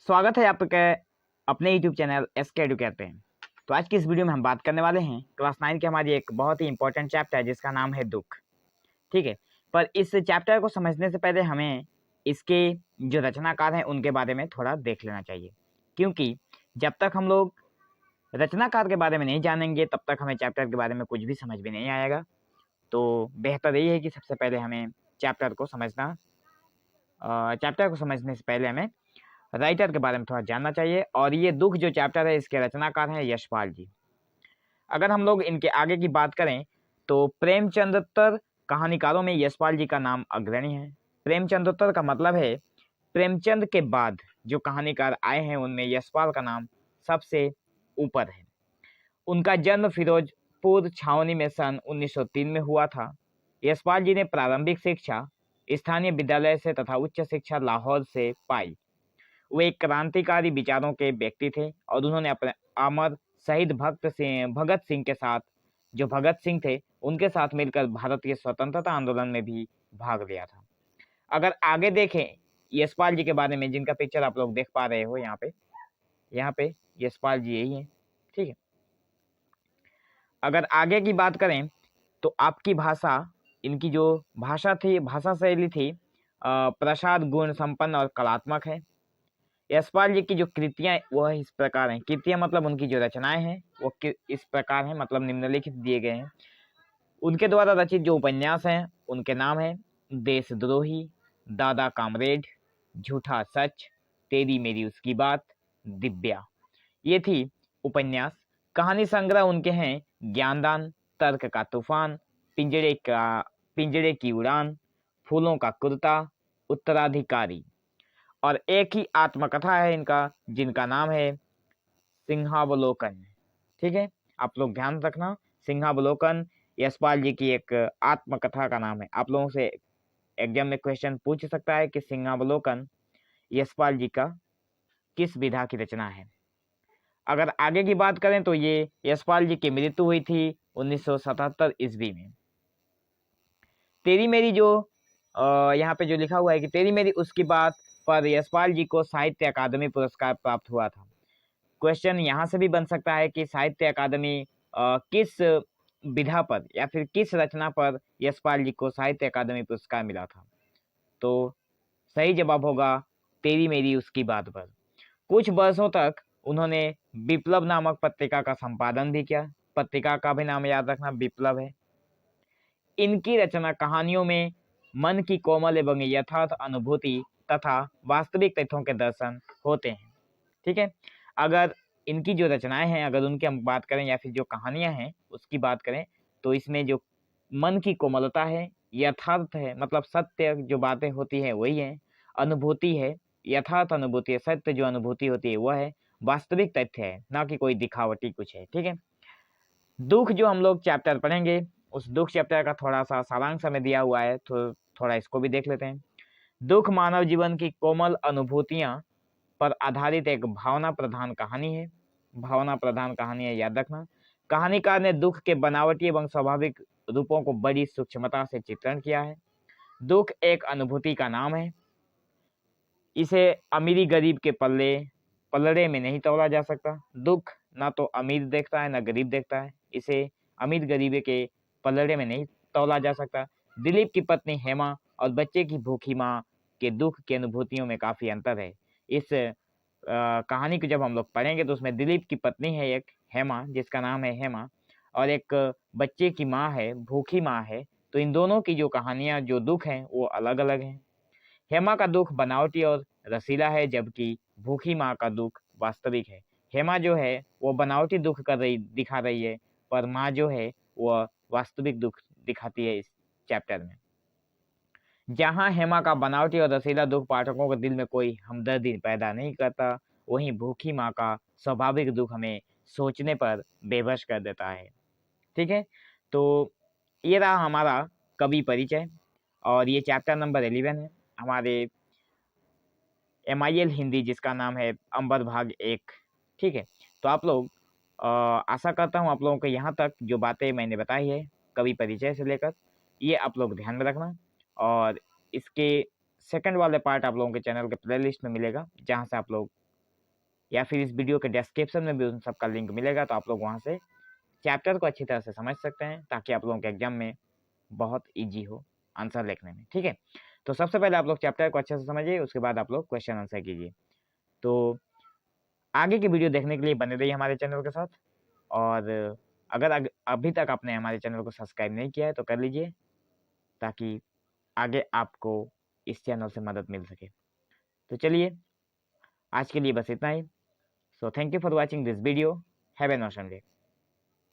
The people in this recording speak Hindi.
स्वागत है आपके अपने यूट्यूब चैनल एसके एडुकेट पे। तो आज की इस वीडियो में हम बात करने वाले हैं क्लास 9 की हमारी एक बहुत ही इंपॉर्टेंट चैप्टर है जिसका नाम है दुख। ठीक है, पर इस चैप्टर को समझने से पहले हमें इसके जो रचनाकार हैं उनके बारे में थोड़ा देख लेना चाहिए, क्योंकि जब तक हम लोग रचनाकार के बारे में नहीं जानेंगे तब तक हमें चैप्टर के बारे में कुछ भी समझ में नहीं आएगा। तो बेहतर यही है कि सबसे पहले हमें चैप्टर को समझने से पहले हमें राइटर के बारे में थोड़ा जानना चाहिए। और ये दुख जो चैप्टर है इसके रचनाकार हैं यशपाल जी। अगर हम लोग इनके आगे की बात करें तो प्रेमचंद्रोत्तर कहानीकारों में यशपाल जी का नाम अग्रणी है। प्रेमचंद्रोत्तर का मतलब है प्रेमचंद के बाद जो कहानीकार आए हैं उनमें यशपाल का नाम सबसे ऊपर है। उनका जन्म फिरोजपुर छावनी में सन 1903 में हुआ था। यशपाल जी ने प्रारंभिक शिक्षा स्थानीय विद्यालय से तथा उच्च शिक्षा लाहौर से पाई। वे एक क्रांतिकारी विचारों के व्यक्ति थे और उन्होंने अपने अमर शहीद भगत सिंह के साथ, जो भगत सिंह थे उनके साथ मिलकर भारत के स्वतंत्रता आंदोलन में भी भाग लिया था। अगर आगे देखें यशपाल जी के बारे में, जिनका पिक्चर आप लोग देख पा रहे हो यहाँ पे यशपाल जी यही है। ठीक है, अगर आगे की बात करें तो आपकी भाषा, इनकी जो भाषा थी, भाषा शैली थी प्रसाद गुण संपन्न और कलात्मक है। यशपाल जी की जो कृतियां वह इस प्रकार हैं। कृतियां मतलब उनकी जो रचनाएं हैं वो इस प्रकार हैं, मतलब निम्नलिखित दिए गए हैं। उनके द्वारा रचित जो उपन्यास हैं उनके नाम हैं देशद्रोही, दादा कामरेड, झूठा सच, तेरी मेरी उसकी बात, दिव्या। ये थी उपन्यास। कहानी संग्रह उनके हैं ज्ञानदान, तर्क का तूफान, पिंजरे की उड़ान, फूलों का कुर्ता, उत्तराधिकारी। और एक ही आत्मकथा है इनका जिनका नाम है सिंहावलोकन। ठीक है, आप लोग ध्यान रखना, सिंहावलोकन यशपाल जी की एक आत्मकथा का नाम है। आप लोगों से एग्जाम में क्वेश्चन पूछ सकता है कि सिंहावलोकन यशपाल जी का किस विधा की रचना है। अगर आगे की बात करें तो ये यशपाल जी की मृत्यु हुई थी 1977 ईस्वी में। तेरी मेरी जो यहाँ पे जो लिखा हुआ है कि तेरी मेरी उसकी बात पर यशपाल जी को साहित्य अकादमी पुरस्कार प्राप्त हुआ था। क्वेश्चन यहाँ से भी बन सकता है कि साहित्य अकादमी किस विधा पर या फिर किस रचना पर यशपाल जी को साहित्य अकादमी पुरस्कार मिला था। तो सही जवाब होगा तेरी मेरी उसकी बात पर। कुछ वर्षों तक उन्होंने विप्लव नामक पत्रिका का संपादन भी किया। पत्रिका का भी नाम याद रखना, विप्लव है। इनकी रचना कहानियों में मन की कोमल एवं यथार्थ अनुभूति तथा वास्तविक तथ्यों के दर्शन होते हैं। ठीक है, अगर इनकी जो रचनाएं हैं अगर उनकी हम बात करें या फिर जो कहानियां हैं उसकी बात करें तो इसमें जो मन की कोमलता है, यथार्थ है मतलब सत्य जो बातें होती है वही है, अनुभूति है, यथार्थ अनुभूति है, सत्य जो अनुभूति होती है वह है, वास्तविक तथ्य है, ना कि कोई दिखावटी कुछ है। ठीक है, दुख जो हम लोग चैप्टर पढ़ेंगे उस दुख चैप्टर का थोड़ा सा सारांश हमें दिया हुआ है, तो थोड़ा इसको भी देख लेते हैं। दुख मानव जीवन की कोमल अनुभूतियां पर आधारित एक भावना प्रधान कहानी है। भावना प्रधान कहानी है, याद रखना। कहानीकार ने दुख के बनावटी एवं स्वाभाविक रूपों को बड़ी सूक्ष्मता से चित्रण किया है। दुख एक अनुभूति का नाम है। इसे अमीरी गरीब के पलड़े में नहीं तोला जा सकता। दुख ना तो अमीर देखता है ना गरीब देखता है। इसे अमीर गरीब के पलड़े में नहीं तोला जा सकता। दिलीप की पत्नी हेमा और बच्चे की भूखी माँ के दुख की अनुभूतियों में काफी अंतर है। इस कहानी को जब हम लोग पढ़ेंगे तो उसमें दिलीप की पत्नी है एक हेमा, जिसका नाम है हेमा, और एक बच्चे की माँ है, भूखी माँ है। तो इन दोनों की जो कहानियां जो दुख हैं वो अलग अलग हैं। हेमा का दुख बनावटी और रसीला है जबकि भूखी माँ का दुख वास्तविक है। हेमा जो है वो बनावटी दुख दिखा रही है, पर माँ जो है वह वास्तविक दुख दिखाती है इस चैप्टर में। जहाँ हेमा का बनावटी और रसीला दुख पाठकों के दिल में कोई हमदर्दी पैदा नहीं करता, वहीं भूखी माँ का स्वाभाविक दुख हमें सोचने पर बेबस कर देता है। ठीक है, तो ये रहा हमारा कवि परिचय और ये चैप्टर नंबर 11 है हमारे MIL हिंदी, जिसका नाम है अंबर भाग 1। ठीक है, तो आप लोग आशा करता हूँ आप लोगों को यहाँ तक जो बातें मैंने बताई है कवि परिचय से लेकर ये आप लोग ध्यान में रखना। और इसके सेकंड वाले पार्ट आप लोगों के चैनल के प्लेलिस्ट में मिलेगा, जहाँ से आप लोग या फिर इस वीडियो के डिस्क्रिप्शन में भी उन सबका लिंक मिलेगा, तो आप लोग वहाँ से चैप्टर को अच्छी तरह से समझ सकते हैं, ताकि आप लोगों के एग्जाम में बहुत ईजी हो आंसर लिखने में। ठीक है, तो सबसे पहले आप लोग चैप्टर को अच्छे से समझिए, उसके बाद आप लोग क्वेश्चन आंसर कीजिए। तो आगे की वीडियो देखने के लिए बने रहिए हमारे चैनल के साथ, और अगर अभी तक आपने हमारे चैनल को सब्सक्राइब नहीं किया है तो कर लीजिए, ताकि आगे आपको इस चैनल से मदद मिल सके। तो चलिए, आज के लिए बस इतना ही। So thank you for watching this video. Have an awesome day.